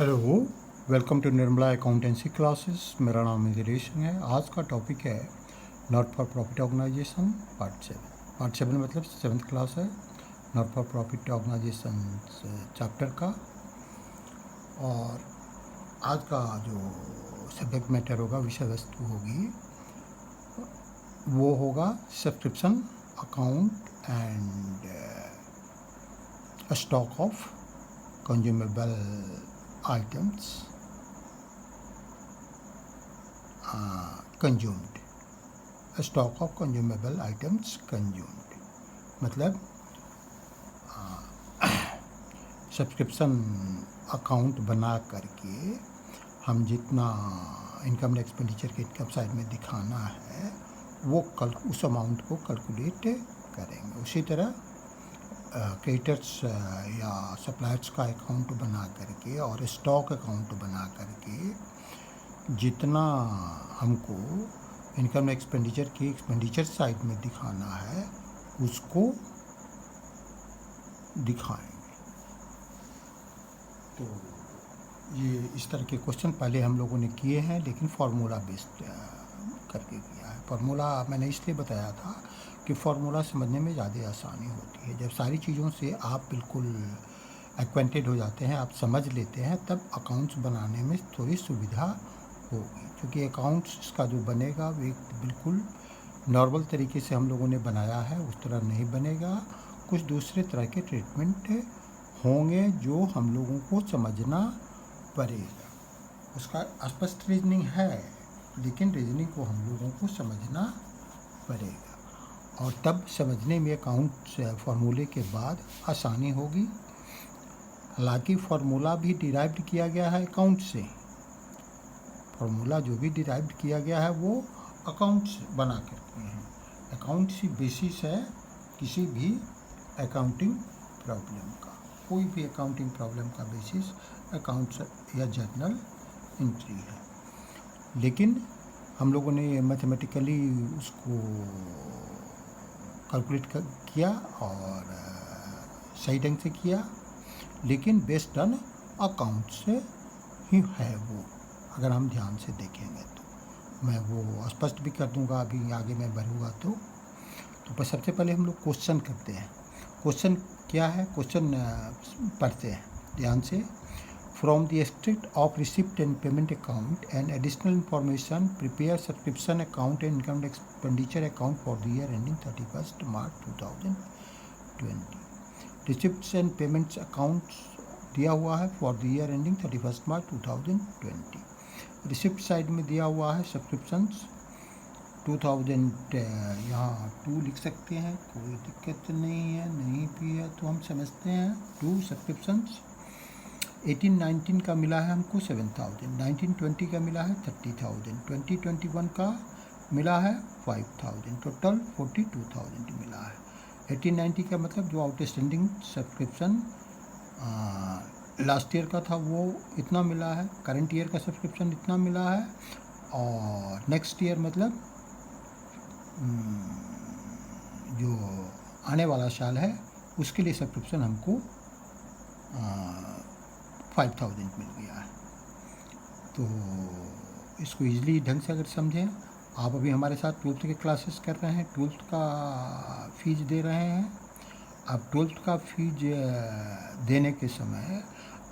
Hello, welcome to Nirmala accountancy classes. मेरा नाम इंद्रेश है। आज का टॉपिक है not for profit organisation part seven मतलब 7th क्लास है, not for profit organisation chapter का। और आज का जो सब्जेक्ट मैटर होगा, विषय वस्तु होगी, वो होगा subscription account and stock of consumable items consumed, stock of consumable items consumed मतलब सब्सक्रिप्शन अकाउंट बना करके हम जितना इनकम एंड एक्सपेंडिचर के इनकम साइड में दिखाना है वो उस अमाउंट को कैलकुलेट करेंगे। उसी तरह क्रेडिटर्स या सप्लायर्स का अकाउंट बना करके और स्टॉक अकाउंट बना करके जितना हमको इनकम एक्सपेंडिचर की एक्सपेंडिचर साइड में दिखाना है उसको दिखाएंगे। तो ये इस तरह के क्वेश्चन पहले हम लोगों ने किए हैं, लेकिन फार्मूला बेस्ड करके किया है। फार्मूला मैंने इसलिए बताया था कि फार्मूला समझने में ज़्यादा आसानी होती है। जब सारी चीज़ों से आप बिल्कुल एक्वेंटेड हो जाते हैं, आप समझ लेते हैं, तब अकाउंट्स बनाने में थोड़ी सुविधा होगी। क्योंकि अकाउंट्स का जो बनेगा वो एक बिल्कुल नॉर्मल तरीके से हम लोगों ने बनाया है, उस तरह नहीं बनेगा। कुछ दूसरे तरह के ट्रीटमेंट होंगे जो हम लोगों को समझना पड़ेगा। उसका स्पष्ट रीजनिंग है, लेकिन रीजनिंग को हम लोगों को समझना पड़ेगा, और तब समझने में अकाउंट फार्मूले के बाद आसानी होगी। हालांकि फार्मूला भी डिराइव्ड किया गया है अकाउंट से। फार्मूला जो भी डिराइव्ड किया गया है वो अकाउंट्स बना करके हैं। अकाउंट ही बेसिस है किसी भी अकाउंटिंग प्रॉब्लम का। कोई भी अकाउंटिंग प्रॉब्लम का बेसिस अकाउंट्स या जर्नल एंट्री है। लेकिन हम लोगों ने मैथमेटिकली उसको कैलकुलेट किया और सही ढंग से किया, लेकिन बेस्ड ऑन अकाउंट से ही है वो। अगर हम ध्यान से देखेंगे तो मैं वो स्पष्ट भी कर दूंगा अभी आगे मैं बढ़ूँगा तो सबसे पहले हम लोग क्वेश्चन करते हैं। क्वेश्चन क्या है? क्वेश्चन पढ़ते हैं ध्यान से। From the extract of receipt and payment account and additional information, prepare subscription account and income expenditure account for the year ending 31st March 2020. Receipts and payments accounts दिया हुआ है for the year ending 31st March 2020. Receipt side में दिया हुआ है subscriptions 2000, यहाँ 2 लिख सकते हैं, कोई दिक्कत नहीं है। नहीं भी है तो हम समझते हैं 2 सब्सक्रिप्शंस। 18-19 का मिला है हमको 7,000, 19-20 का मिला है 30,000, 20-21 का मिला है 5,000, टोटल 42,000 मिला है। 18-90 का मतलब जो आउटस्टैंडिंग सब्सक्रिप्शन लास्ट ईयर का था वो इतना मिला है, करंट ईयर का सब्सक्रिप्शन इतना मिला है, और नेक्स्ट ईयर मतलब जो आने वाला साल है उसके लिए सब्सक्रिप्शन हमको 5,000 मिल गया है। तो इसको ईज़िली ढंग से अगर समझें, आप अभी हमारे साथ 12th के क्लासेस कर रहे हैं, 12th का फीस दे रहे हैं। अब 12th का फीस देने के समय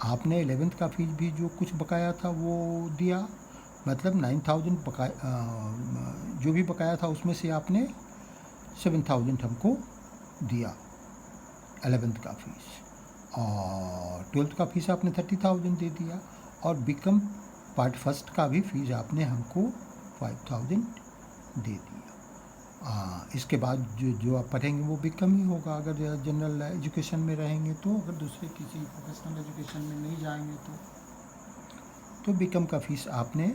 आपने 11th का फीस भी जो कुछ बकाया था वो दिया, मतलब 9,000 बकाया, जो भी बकाया था उसमें से आपने 7,000 हमको दिया 11th का फीस, और 12th का फीस आपने 30,000 दे दिया, और बिकम पार्ट फर्स्ट का भी फीस आपने हमको 5,000 दे दिया। इसके बाद जो आप पढ़ेंगे वो बिकम ही होगा अगर जनरल एजुकेशन में रहेंगे तो। अगर दूसरे किसी प्रोफेशनल एजुकेशन में नहीं जाएंगे तो बिकम का फीस आपने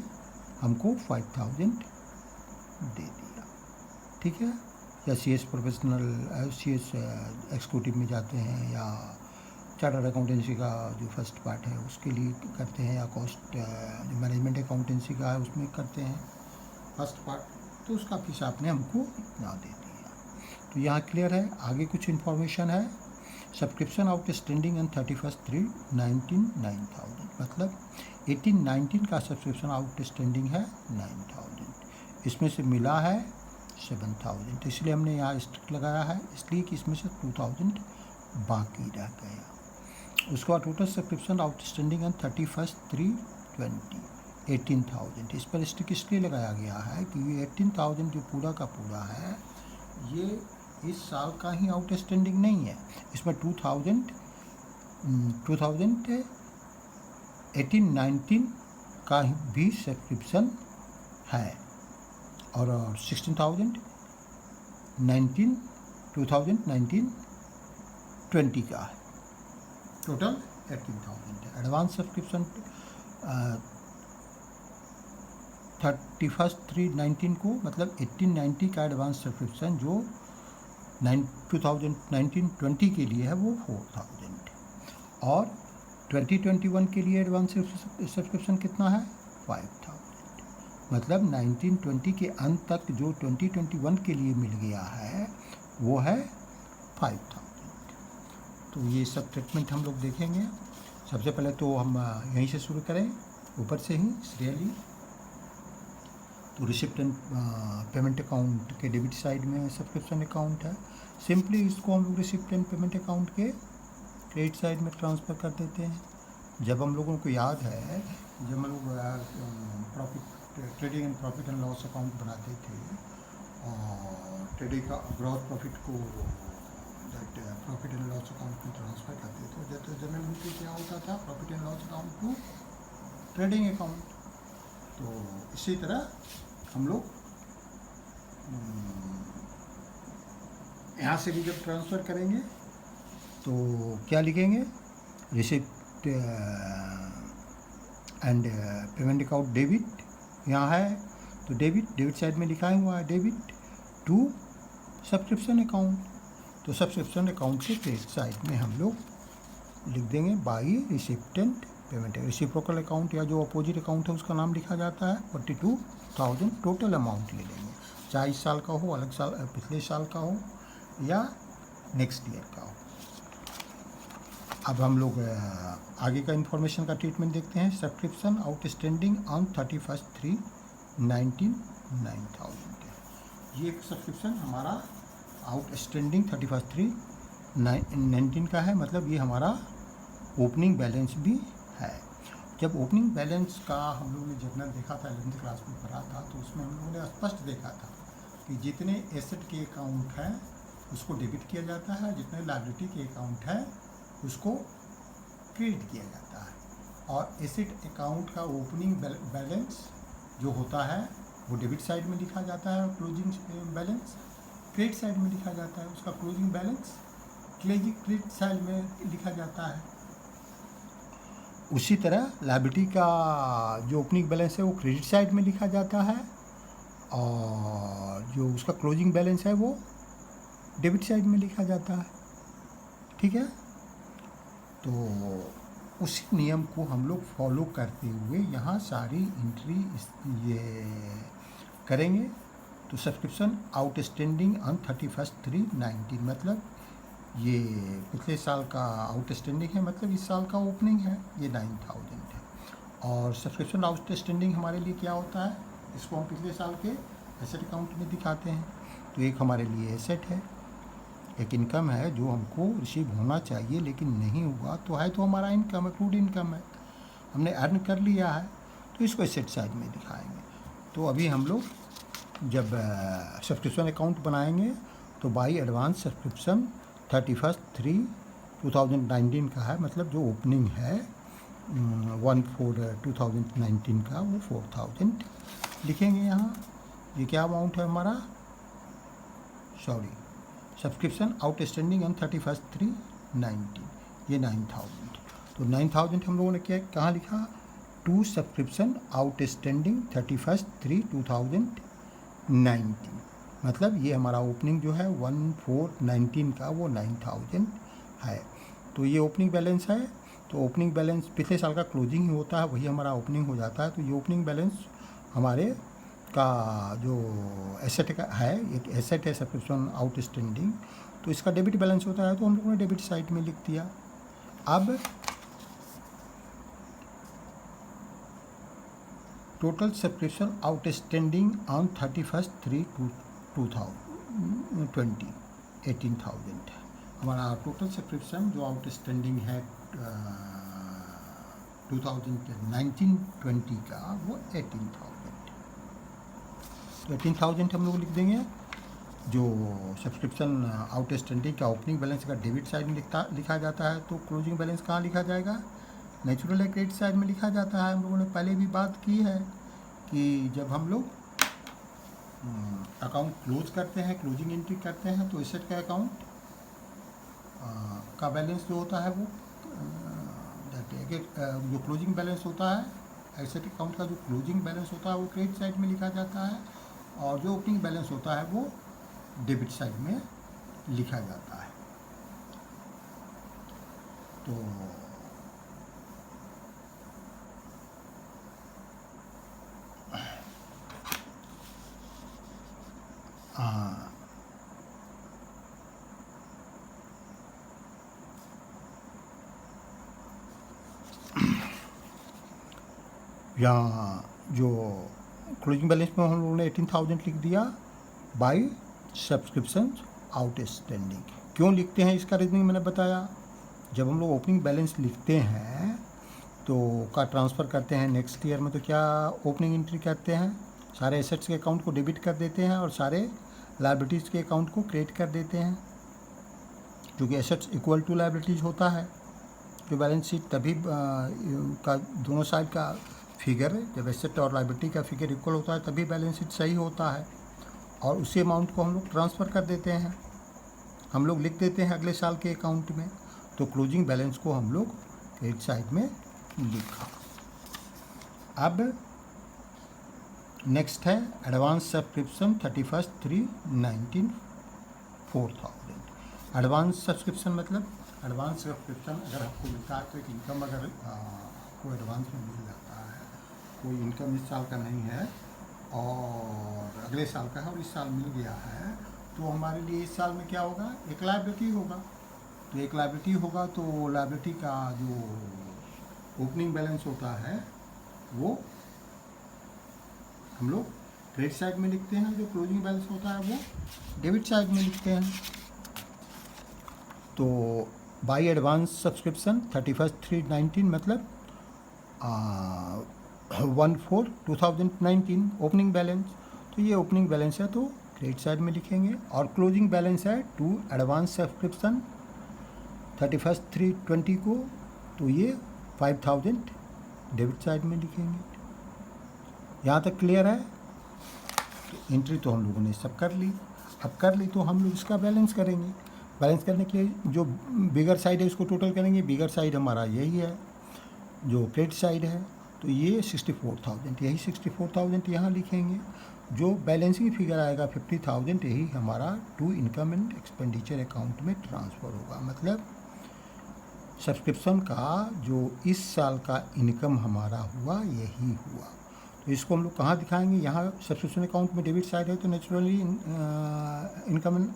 हमको 5,000 दे दिया। ठीक है। या CS प्रोफेशनल, CS एक्सिक्यूटिव में जाते हैं, या चार्टर्ड अकाउंटेंसी का जो फर्स्ट पार्ट है उसके लिए करते हैं, या कॉस्ट जो मैनेजमेंट अकाउंटेंसी का है उसमें करते हैं फर्स्ट पार्ट, तो उसका फीस आपने हमको इतना दे दिया। तो यहाँ क्लियर है। आगे कुछ इन्फॉर्मेशन है। Subscription outstanding and 31st 3/19 9,000। मतलब 18-19 का सब्सक्रिप्शन आउटस्टैंडिंग है 9000, इसमें से मिला है 7000, तो इसलिए हमने यहाँ स्ट्रिक लगाया है, इसलिए कि इसमें से 2000 बाकी रह गया। उसके बाद टोटल सब्सक्रिप्शन आउटस्टैंडिंग ऑन 31/3/20 18,000। इस पर स्टिक इसलिए लगाया गया है कि ये 18,000 जो पूरा का पूरा है ये इस साल का ही आउटस्टैंडिंग नहीं है, इसमें 2018-19 का भी सब्सक्रिप्शन है और 2019 का है, टोटल 18,000 है। एडवांस सब्सक्रिप्शन 31/3/19 को मतलब 1890 का एडवांस सब्सक्रिप्शन जो 2019-20 के लिए है वो 4000 और 2021 के लिए एडवांस सब्सक्रिप्शन कितना है 5000, मतलब 1920 के अंत तक जो 2021 के लिए मिल गया है वो है 5000। तो ये सब ट्रीटमेंट हम लोग देखेंगे। सबसे पहले तो हम यहीं से शुरू करें, ऊपर से ही सीरियली। तो रिसिप्ट एंड पेमेंट अकाउंट के डेबिट साइड में सब्सक्रिप्शन अकाउंट है, सिंपली इसको हम लोग रिसिप्ट एंड पेमेंट अकाउंट के क्रेडिट साइड में ट्रांसफ़र कर देते हैं। जब हम लोगों को याद है जब हम लोग trading and profit and loss account बनाते थे और ट्रेडिंग का ग्रॉस प्रॉफिट को प्रॉफिट एंड लॉस अकाउंट में ट्रांसफ़र करते थे, तो जनरली क्या होता था profit and loss account to trading account. तो इसी तरह हम लोग यहाँ से भी जब ट्रांसफ़र करेंगे तो क्या लिखेंगे, receipt and payment account debit यहाँ है, तो डेबिट साइड में लिखा हुआ है डेबिट टू सब्सक्रिप्शन अकाउंट। तो सब्सक्रिप्शन अकाउंट के क्रेडिट साइड में हम लोग लिख देंगे by receipt and payment. Reciprocal account या जो अपोजिट अकाउंट है उसका नाम लिखा जाता है। 42,000 टोटल अमाउंट ले लेंगे, चाहे इस साल का हो, अलग साल पिछले साल का हो या नेक्स्ट ईयर का हो। अब हम लोग आगे का इन्फॉर्मेशन का ट्रीटमेंट देखते हैं। सब्सक्रिप्शन आउटस्टैंडिंग ऑन 31/3/19 9,000 है। ये सब्सक्रिप्शन हमारा आउटस्टैंडिंग 31/3/19 का है, मतलब ये हमारा ओपनिंग बैलेंस भी है। जब ओपनिंग बैलेंस का हम लोगों ने जर्नल देखा था 11th क्लास में पढ़ा था, तो उसमें हम लोगों ने स्पष्ट देखा था कि जितने एसेट के अकाउंट हैं उसको डेबिट किया जाता है, जितने लायबिलिटी के अकाउंट है उसको क्रेडिट किया जाता है। और एसेट अकाउंट का ओपनिंग बैलेंस जो होता है वो डेबिट साइड में लिखा जाता है, क्लोजिंग बैलेंस क्रेडिट साइड में लिखा जाता है, उसका क्लोजिंग बैलेंस क्रेडिट साइड में लिखा जाता है। उसी तरह लायबिलिटी का जो ओपनिंग बैलेंस है वो क्रेडिट साइड में लिखा जाता है और जो उसका क्लोजिंग बैलेंस है वो डेबिट साइड में लिखा जाता है। ठीक है, तो उसी नियम को हम लोग फॉलो करते हुए यहाँ सारी एंट्री ये करेंगे। तो सब्सक्रिप्शन आउटस्टैंडिंग ऑन 31/3/19 मतलब ये पिछले साल का आउटस्टैंडिंग है, मतलब इस साल का ओपनिंग है, ये 9,000 है। और सब्सक्रिप्शन आउटस्टैंडिंग हमारे लिए क्या होता है, इसको हम पिछले साल के एसेट अकाउंट में दिखाते हैं। तो एक हमारे लिए एसेट है, एक इनकम है जो हमको रिसीव होना चाहिए लेकिन नहीं हुआ, तो है तो हमारा इनकम, अक्रूड इनकम है, हमने अर्न कर लिया है, तो इसको एसेट साइड में दिखाएंगे। तो अभी हम लोग जब सब्सक्रिप्शन अकाउंट बनाएंगे तो बाई एडवांस सब्सक्रिप्शन 31/3/2019 का है, मतलब जो ओपनिंग है 1/4/2019 का वो 4000 लिखेंगे यहाँ। ये क्या अमाउंट है हमारा, सब्सक्रिप्शन आउटस्टैंडिंग ऑन 31/3/19 ये 9,000। तो 9,000 हम लोगों ने क्या कहाँ लिखा, टू सब्सक्रिप्शन आउटस्टैंडिंग 31/3/2019, मतलब ये हमारा ओपनिंग जो है 1/4/19 का वो 9,000 है। तो ये ओपनिंग बैलेंस है, तो ओपनिंग बैलेंस पिछले साल का क्लोजिंग ही होता है, वही हमारा ओपनिंग हो जाता है। तो ये ओपनिंग बैलेंस हमारे का जो एसेट का है, एक एसेट है सब्सक्रिप्शन आउटस्टैंडिंग, तो इसका डेबिट बैलेंस होता है, तो हम लोगों ने डेबिट साइड में लिख दिया। अब टोटल सब्सक्रिप्शन आउटस्टैंडिंग ऑन 31/3/2020 18,000 है हमारा टोटल सब्सक्रिप्शन जो आउटस्टैंडिंग है 2019-20 का वो 18,000। तो 18,000 हम लोग लिख देंगे। जो सब्सक्रिप्शन आउटस्टैंडिंग का ओपनिंग बैलेंस का डेबिट साइड में लिखा जाता है, तो क्लोजिंग बैलेंस कहाँ लिखा जाएगा? नेचुरल है क्रेडिट साइड में लिखा जाता है। हम लोगों ने पहले भी बात की है कि जब हम लोग अकाउंट क्लोज करते हैं, क्लोजिंग एंट्री करते हैं, तो एसेट का अकाउंट का बैलेंस जो होता है वो जो क्लोजिंग बैलेंस होता है, एसेट अकाउंट का जो क्लोजिंग बैलेंस होता है वो क्रेडिट साइड में लिखा जाता है, और जो ओपनिंग बैलेंस होता है वो डेबिट साइड में लिखा जाता है। तो यहाँ जो क्लोजिंग बैलेंस में हम लोगों ने 18,000 लिख दिया बाई सब्सक्रिप्शन आउटस्टैंडिंग। क्यों लिखते हैं इसका रीजनिंग मैंने बताया। जब हम लोग ओपनिंग बैलेंस लिखते हैं तो का ट्रांसफ़र करते हैं नेक्स्ट ईयर में, तो क्या ओपनिंग एंट्री करते हैं, सारे एसेट्स के अकाउंट को डेबिट कर देते हैं और सारे लायबिलिटीज़ के अकाउंट को क्रेडिट कर देते हैं, क्योंकि एसेट्स इक्वल टू लायबिलिटीज़ होता है। जो बैलेंस शीट तभी का दोनों साइड का फिगर, जब एसेट और लायबिलिटी का फिगर इक्वल होता है तभी बैलेंस शीट सही होता है, और उसी अमाउंट को हम लोग ट्रांसफ़र कर देते हैं, हम लोग लिख देते हैं अगले साल के अकाउंट में। तो क्लोजिंग बैलेंस को हम लोग क्रेडिट साइड में लिखा। अब नेक्स्ट है एडवांस सब्सक्रिप्शन 31/3/19 4,000। एडवांस सब्सक्रिप्शन मतलब एडवांस सब्सक्रिप्शन अगर आपको मिलता है तो एक इनकम अगर आपको एडवांस में मिल जाता है, कोई इनकम इस साल का नहीं है और अगले साल का है और इस साल मिल गया है, तो हमारे लिए इस साल में क्या होगा, एक लायबिलिटी होगा। तो एक लायबिलिटी होगा तो लायबिलिटी का जो ओपनिंग बैलेंस होता है वो हम लोग क्रेडिट साइड में लिखते हैं, जो क्लोजिंग बैलेंस होता है वो डेबिट साइड में लिखते हैं। तो बाई एडवांस सब्सक्रिप्शन 31/3/19 मतलब 1/4/2019 ओपनिंग बैलेंस। तो ये ओपनिंग बैलेंस है तो क्रेडिट साइड में लिखेंगे, और क्लोजिंग बैलेंस है टू एडवांस सब्सक्रिप्शन 31/3/20 को, तो ये 5,000 डेबिट साइड में लिखेंगे। यहाँ तक क्लियर है? तो एंट्री तो हम लोगों ने सब कर ली। अब कर ली तो हम लोग इसका बैलेंस करेंगे। बैलेंस करने के लिए जो बिगर साइड है उसको टोटल करेंगे। बिगर साइड हमारा यही है जो क्रेडिट साइड है, तो ये 64,000, यही 64,000 यहाँ लिखेंगे। जो बैलेंसिंग फिगर आएगा 50,000, यही हमारा to income and expenditure account में ट्रांसफ़र होगा। मतलब सब्सक्रिप्शन का जो इस साल का इनकम हमारा हुआ यही हुआ। तो इसको हम लोग कहाँ दिखाएंगे? यहाँ सब्सक्रिप्शन अकाउंट में डेबिट साइड है तो naturally income and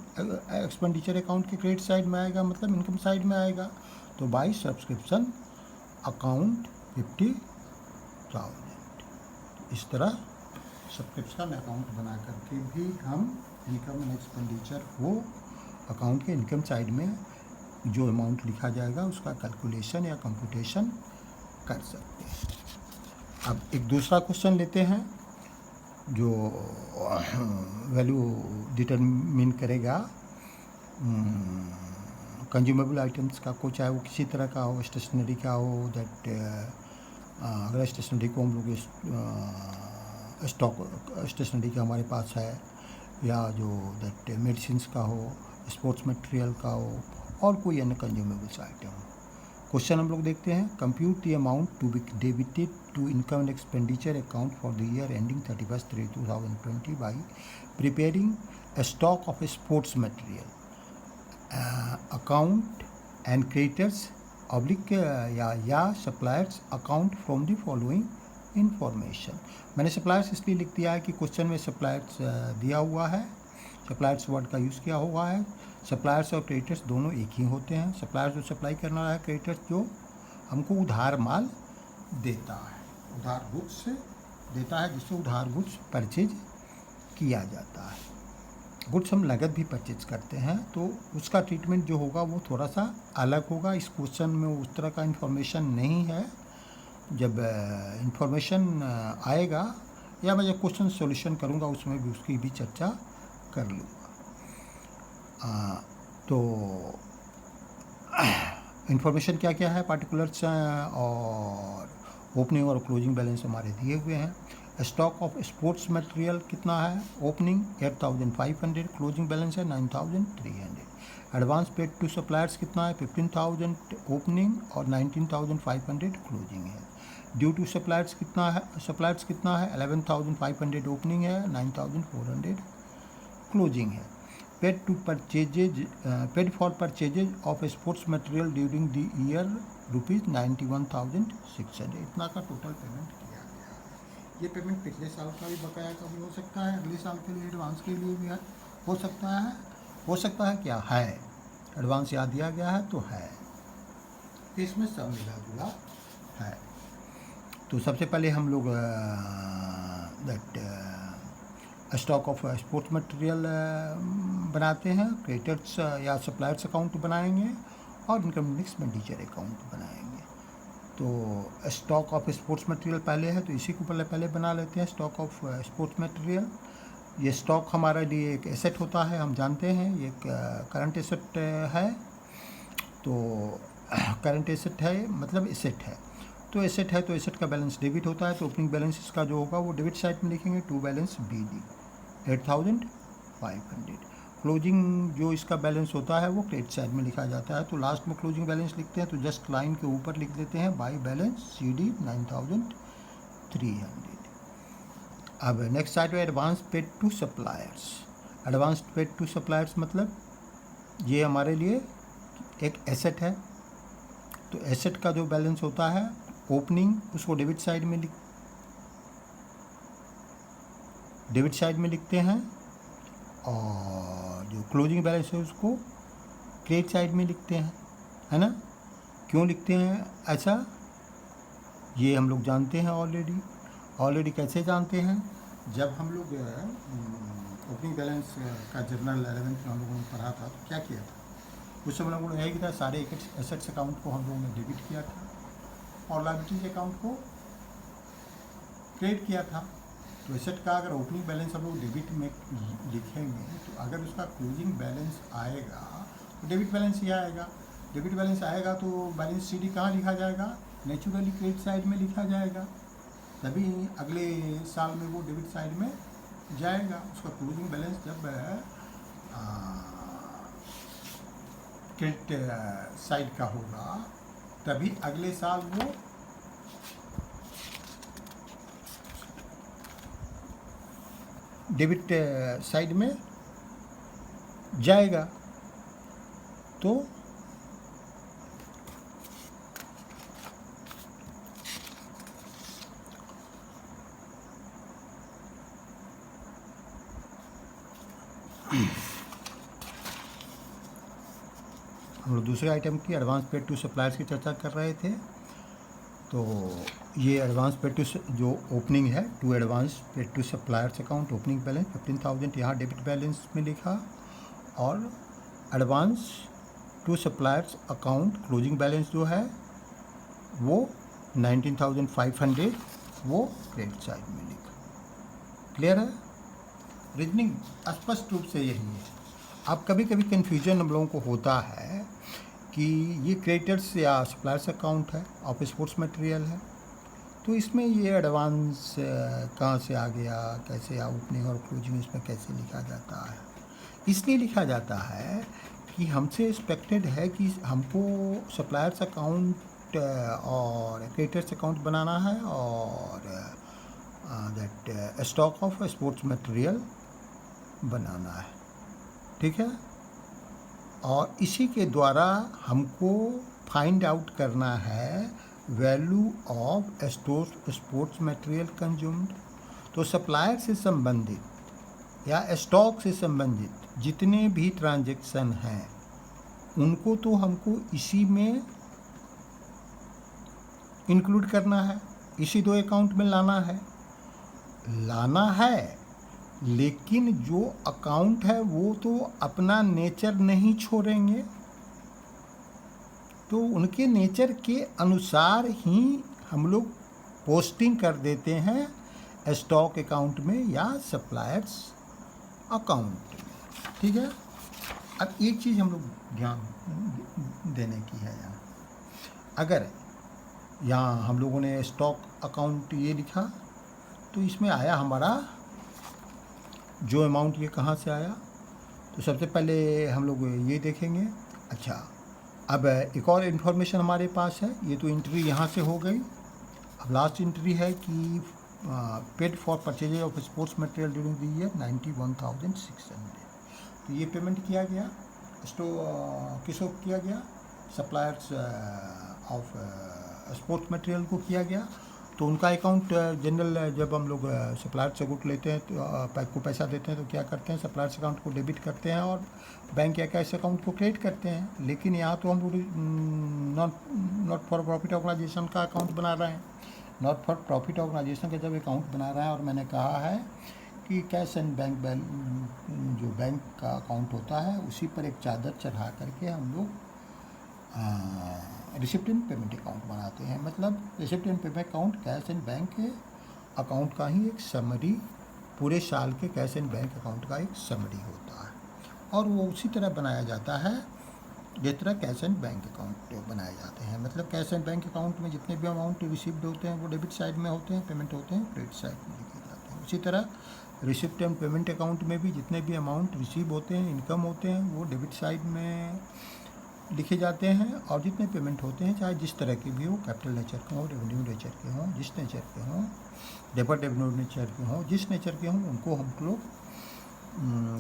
expenditure account के क्रेडिट साइड में आएगा, मतलब इनकम साइड में आएगा। तो बाई सब्सक्रिप्शन अकाउंट 50,000। इस तरह सब्सक्रिप्शन अकाउंट बना करके भी हम इनकम एंड एक्सपेंडिचर को अकाउंट के इनकम साइड में जो अमाउंट लिखा जाएगा उसका कैलकुलेशन या कंप्यूटेशन कर सकते हैं। अब एक दूसरा क्वेश्चन लेते हैं जो वैल्यू डिटरमिन करेगा कंज्यूमेबल आइटम्स का को, चाहे वो किसी तरह का हो, स्टेशनरी का हो, दैट अगर स्टेशनरी को हम लोग स्टॉक स्टेशनरी का हमारे पास है, या जो दैट मेडिसिन का हो, स्पोर्ट्स मटेरियल का हो, और कोई अन्य कंज्यूमेबल्स आइटम हो। क्वेश्चन हम लोग देखते हैं। Compute the amount to be debited to income and expenditure account for the year ending 31/3/2020 by preparing a stock of sports material account and creditors oblique या suppliers account from the following information। मैंने suppliers इसलिए लिख दिया है कि question में suppliers दिया हुआ है, suppliers वर्ड का यूज़ किया हुआ है। सप्लायर्स और क्रेडिटर्स दोनों एक ही होते हैं। सप्लायर्स जो सप्लाई करना है, क्रेडिटर्स जो हमको उधार माल देता है, उधार गुड्स देता है जिससे उधार गुड्स परचेज किया जाता है। गुड्स हम नगद भी परचेज करते हैं तो उसका ट्रीटमेंट जो होगा वो थोड़ा सा अलग होगा। इस क्वेश्चन में उस तरह का इन्फॉर्मेशन नहीं है। जब इन्फॉर्मेशन आएगा या मैं जब क्वेश्चन सॉल्यूशन करूँगा उसमें भी उसकी भी चर्चा कर लूँगा। तो इन्फॉर्मेशन क्या क्या है, पार्टिकुलर्स और ओपनिंग और क्लोजिंग बैलेंस हमारे दिए हुए हैं। स्टॉक ऑफ स्पोर्ट्स मटेरियल कितना है, ओपनिंग 8500, क्लोजिंग बैलेंस है 9300। एडवांस पेड टू सप्लायर्स कितना है, 15000 ओपनिंग और 19500 क्लोजिंग है। ड्यू टू सप्लायर्स कितना है, 11500 ओपनिंग है, 9400 क्लोजिंग है। Paid for purchases of sports material during the year ₹91,600। इतना का टोटल पेमेंट किया गया है। ये पेमेंट पिछले साल का भी बकाया का भी हो सकता है, अगले साल के लिए एडवांस के लिए भी हो सकता है क्या है, एडवांस याद दिया गया है तो है, इसमें सब मिला जुला है। तो सबसे पहले हम लोग स्टॉक ऑफ स्पोर्ट्स मटेरियल बनाते हैं, क्रेडिटर्स या सप्लायर्स अकाउंट बनाएंगे और इनकम एक्सपेंडिचर अकाउंट बनाएंगे। तो स्टॉक ऑफ स्पोर्ट्स मटेरियल पहले है तो इसी को पहले बना लेते हैं। स्टॉक ऑफ स्पोर्ट्स मटेरियल, ये स्टॉक हमारे लिए एक एसेट होता है, हम जानते हैं ये एक करंट एसेट है। तो करंट एसेट है मतलब एसेट है, तो एसेट है तो एसेट का बैलेंस डेबिट होता है। तो ओपनिंग बैलेंस इसका जो होगा वो डेबिट साइड में लिखेंगे, टू बैलेंस BD 8500। क्लोजिंग जो इसका बैलेंस होता है वो क्रेडिट साइड में लिखा जाता है। तो लास्ट में क्लोजिंग बैलेंस लिखते हैं तो जस्ट लाइन के ऊपर लिख देते हैं बाई बैलेंस CD 9300। अब नेक्स्ट साइड में advance paid to suppliers. Advance paid to suppliers मतलब ये हमारे लिए एक एसेट है। तो एसेट का जो बैलेंस होता है ओपनिंग उसको डेबिट साइड में लिखते हैं और जो क्लोजिंग बैलेंस है उसको क्रेडिट साइड में लिखते हैं, है ना। क्यों लिखते हैं ऐसा, ये हम लोग जानते हैं ऑलरेडी। कैसे जानते हैं, जब हम लोग ओपनिंग बैलेंस का जर्नल 11th में हम लोगों ने पढ़ा था तो क्या किया था, उस समय लोगों ने यही किया था, सारे एसेट्स अकाउंट को हम लोगों ने डेबिट किया था और लायबिलिटीज अकाउंट को क्रेडिट किया था। तो एसेट का अगर ओपनिंग बैलेंस हम लोग डेबिट में लिखेंगे तो अगर उसका क्लोजिंग बैलेंस आएगा तो डेबिट बैलेंस ही आएगा। डेबिट बैलेंस आएगा तो बैलेंस CD कहाँ लिखा जाएगा, नेचुरली क्रेडिट साइड में लिखा जाएगा, तभी अगले साल में वो डेबिट साइड में जाएगा। उसका क्लोजिंग बैलेंस जब क्रेडिट साइड का होगा तभी अगले साल वो डेबिट साइड में जाएगा। तो हम लोग दूसरे आइटम की एडवांस पेड टू सप्लायर्स की चर्चा कर रहे थे। तो ये एडवांस पेड टू जो ओपनिंग है, to advance paid to suppliers account opening balance 15000 यहाँ डेबिट बैलेंस में लिखा और advance to suppliers account closing balance जो है वो 19500 वो क्रेडिट साइड में लिखा। क्लियर है, रीजनिंग स्पष्ट रूप से यही है। अब कभी कभी कन्फ्यूजन हम लोगों को होता है कि ये क्रेडिटर्स या सप्लायर्स अकाउंट है ऑफ स्पोर्ट्स मटेरियल है, तो इसमें ये एडवांस कहाँ से आ गया, कैसे ओपनिंग और क्लोजिंग इसमें कैसे लिखा जाता है। इसलिए लिखा जाता है कि हमसे एक्सपेक्टेड है कि हमको सप्लायर्स अकाउंट और क्रेडिटर्स अकाउंट बनाना है और that stock of sports material बनाना है, ठीक है। और इसी के द्वारा हमको फाइंड आउट करना है value of sports material consumed. तो सप्लायर से संबंधित या स्टॉक से संबंधित जितने भी ट्रांजैक्शन हैं उनको तो हमको इसी में इंक्लूड करना है, इसी दो अकाउंट में लाना है। लाना है, लेकिन जो अकाउंट है वो तो अपना नेचर नहीं छोड़ेंगे, तो उनके नेचर के अनुसार ही हम लोग पोस्टिंग कर देते हैं स्टॉक अकाउंट में या सप्लायर्स अकाउंट में। ठीक है। अब एक चीज़ हम लोग ध्यान देने की है यहाँ, अगर यहाँ हम लोगों ने स्टॉक अकाउंट ये लिखा तो इसमें आया हमारा जो अमाउंट, ये कहाँ से आया, तो सबसे पहले हम लोग ये देखेंगे। अच्छा, अब एक और इन्फॉर्मेशन हमारे पास है, ये तो एंट्री यहाँ से हो गई। अब लास्ट एंट्री है कि paid for purchase of sports material during the year 91,600। तो ये पेमेंट किया गया किसको किया गया, सप्लायर्स ऑफ स्पोर्ट्स मटेरियल को किया गया। तो उनका अकाउंट जनरल, जब हम लोग सप्लायर से गुड लेते हैं तो को पैसा देते हैं तो क्या करते हैं, सप्लायर्स अकाउंट को डेबिट करते हैं और बैंक या कैश अकाउंट को क्रेडिट करते हैं। लेकिन यहाँ तो हम लोग नॉट फॉर प्रॉफिट ऑर्गेनाइजेशन का अकाउंट बना रहे हैं। नॉट फॉर प्रॉफिट ऑर्गेनाइजेशन का जब अकाउंट बना रहा है, और मैंने कहा है कि कैश एंड बैंक जो बैंक का अकाउंट होता है उसी पर एक चादर चढ़ा करके हम लोग रिसिप्ट एंड पेमेंट अकाउंट बनाते हैं। मतलब receipt and payment account cash and bank के अकाउंट का ही एक समरी, पूरे साल के कैश एंड बैंक अकाउंट का एक समरी होता है, और वो उसी तरह बनाया जाता है जिस तरह कैश एंड बैंक अकाउंट बनाए जाते हैं। मतलब कैश एंड बैंक अकाउंट में जितने भी अमाउंट रिसिप्ट होते हैं वो डेबिट साइड में होते हैं, पेमेंट होते हैं क्रेडिट साइड में लिखे जाते हैं। उसी तरह रिसिप्ट एंड पेमेंट अकाउंट में भी जितने भी अमाउंट रिसीव होते हैं, इनकम होते हैं, वो डेबिट साइड में लिखे जाते हैं, और जितने पेमेंट होते हैं चाहे जिस तरह के भी हो, कैपिटल नेचर के हों, रेवेन्यू नेचर के हों, जिस नेचर के हों, डेबिट रेवेन्यू नेचर के हों, जिस नेचर के हों, उनको हम लोग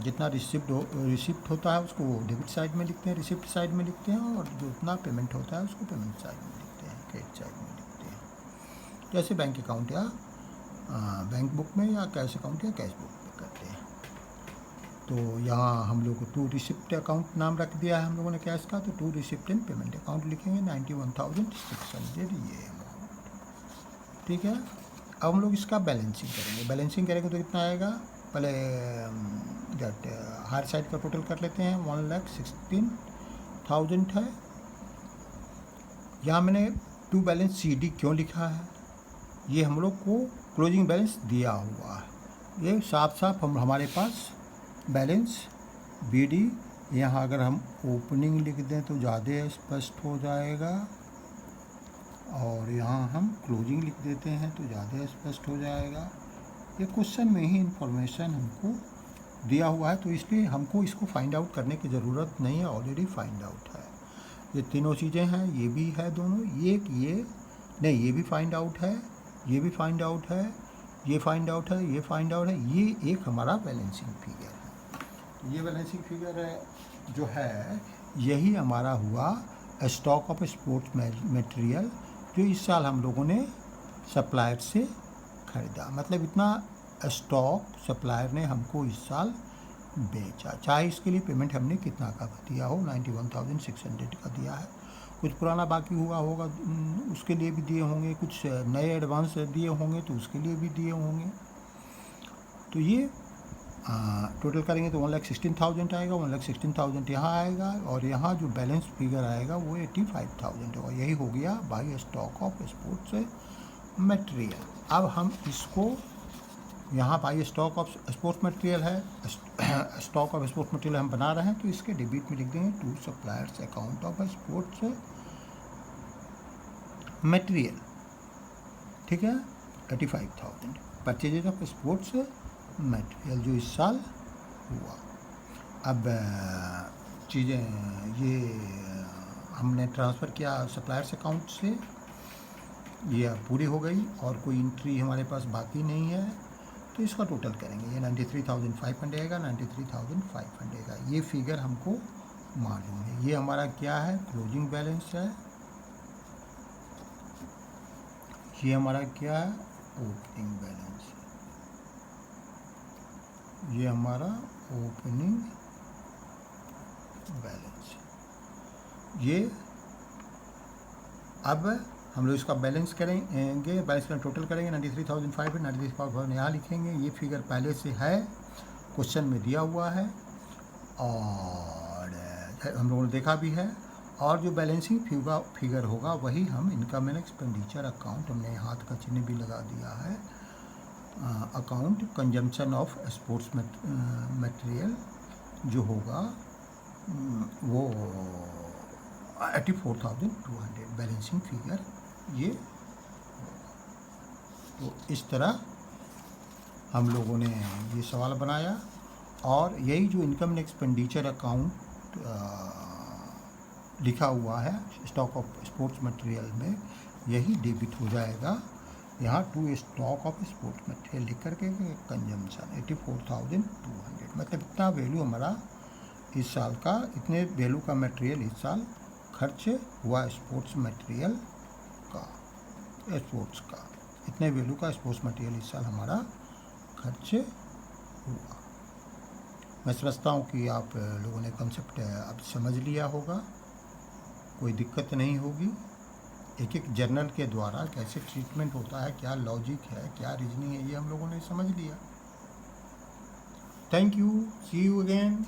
जितना रिसिप्ट होता है उसको डेबिट साइड में लिखते हैं, रिसिप्ट साइड में लिखते हैं, और जो उतना पेमेंट होता है उसको पेमेंट साइड में लिखते हैं, क्रेडिट साइड में लिखते हैं। जैसे बैंक अकाउंट या बैंक बुक में या कैश अकाउंट या कैश बुक में करते हैं। तो यहाँ हम लोग टू रिसिप्ट अकाउंट नाम रख दिया है हम लोगों ने कैश का, तो to receipt and payment account लिखेंगे 91,600 ये अमाउंट। ठीक है। अब हम लोग इसका बैलेंसिंग करेंगे। बैलेंसिंग करेंगे तो कितना आएगा, पहले हर साइड का टोटल कर लेते हैं। 1,16,000 है। यहाँ मैंने टू बैलेंस CD क्यों लिखा है, ये हम लोग को क्लोजिंग बैलेंस दिया हुआ है। ये साफ साफ हमारे पास बैलेंस BD, यहाँ अगर हम ओपनिंग लिख दें तो ज़्यादा स्पष्ट हो जाएगा, और यहाँ हम क्लोजिंग लिख देते हैं तो ज़्यादा स्पष्ट हो जाएगा। ये क्वेश्चन में ही इंफॉर्मेशन हमको दिया हुआ है, तो इसलिए हमको इसको फाइंड आउट करने की ज़रूरत नहीं है, ऑलरेडी फाइंड आउट है। ये तीनों चीज़ें हैं, ये भी है दोनों, ये नहीं, ये भी फाइंड आउट है, ये भी फाइंड आउट है, ये फाइंड आउट है, ये फाइंड आउट है। ये एक हमारा बैलेंसिंग फिगर है। ये बैलेंसिंग फिगर है जो है, यही हमारा हुआ स्टॉक ऑफ स्पोर्ट्स मटेरियल, जो इस साल हम लोगों ने सप्लायर से ख़रीदा। मतलब इतना स्टॉक सप्लायर ने हमको इस साल बेचा, चाहे इसके लिए पेमेंट हमने कितना का दिया हो, 91,600 का दिया है। कुछ पुराना बाकी हुआ होगा उसके लिए भी दिए होंगे, कुछ नए एडवांस दिए होंगे तो उसके लिए भी दिए होंगे। तो ये टोटल करेंगे तो 1,16,000 आएगा। 1,16,000 यहाँ आएगा, और यहाँ जो बैलेंस फिगर आएगा वो 85,000 होगा। यही हो गया by stock of sports material. अब हम इसको यहाँ by stock of sports material है, स्टॉक ऑफ स्पोर्ट्स मटेरियल हम बना रहे हैं, तो इसके डेबिट में लिख देंगे to suppliers account of sports material. ठीक है। 85,000 परचेजेज ऑफ स्पोर्ट्स मटेरियल जो इस साल हुआ। अब चीज़ें ये हमने ट्रांसफ़र किया सप्लायर्स अकाउंट से, ये पूरी हो गई, और कोई एंट्री हमारे पास बाकी नहीं है, तो इसका टोटल करेंगे। ये 93,500 आएगा, 93,500 आएगा। ये फिगर हमको मालूम है। ये हमारा क्या है, क्लोजिंग बैलेंस है। ये हमारा क्या है, ओपनिंग बैलेंस। ये हमारा ओपनिंग बैलेंस। ये अब हम लोग इसका बैलेंस करेंगे, बैलेंस करना टोटल करेंगे 93,500, 93,500 यहाँ लिखेंगे। ये फिगर पहले से है, क्वेश्चन में दिया हुआ है और हम लोगों ने देखा भी है। और जो बैलेंसिंग फिगर होगा वही हम इनकम एंड एक्सपेंडिचर अकाउंट, हमने हाथ का चिन्ह भी लगा दिया है, account consumption of sports material जो होगा वो 84,200 बैलेंसिंग फिगर ये। तो इस तरह हम लोगों ने ये सवाल बनाया और यही जो इनकम एंड एक्सपेंडिचर अकाउंट लिखा हुआ है स्टॉक ऑफ स्पोर्ट्स मटेरियल में, यही डेबिट हो जाएगा यहाँ to stock of sports material लिख करके कंजम्पशन 84,200, मतलब इतना वैल्यू हमारा इस साल का, इतने वैल्यू का मटेरियल इस साल खर्च हुआ स्पोर्ट्स मटेरियल का, स्पोर्ट्स का इतने वैल्यू का स्पोर्ट्स मटेरियल इस साल हमारा खर्च हुआ। मैं समझता हूँ कि आप लोगों ने कॉन्सेप्ट अब समझ लिया होगा, कोई दिक्कत नहीं होगी। एक एक जर्नल के द्वारा कैसे ट्रीटमेंट होता है, क्या लॉजिक है, क्या रीजनिंग है, ये हम लोगों ने समझ लिया। Thank you, see you again.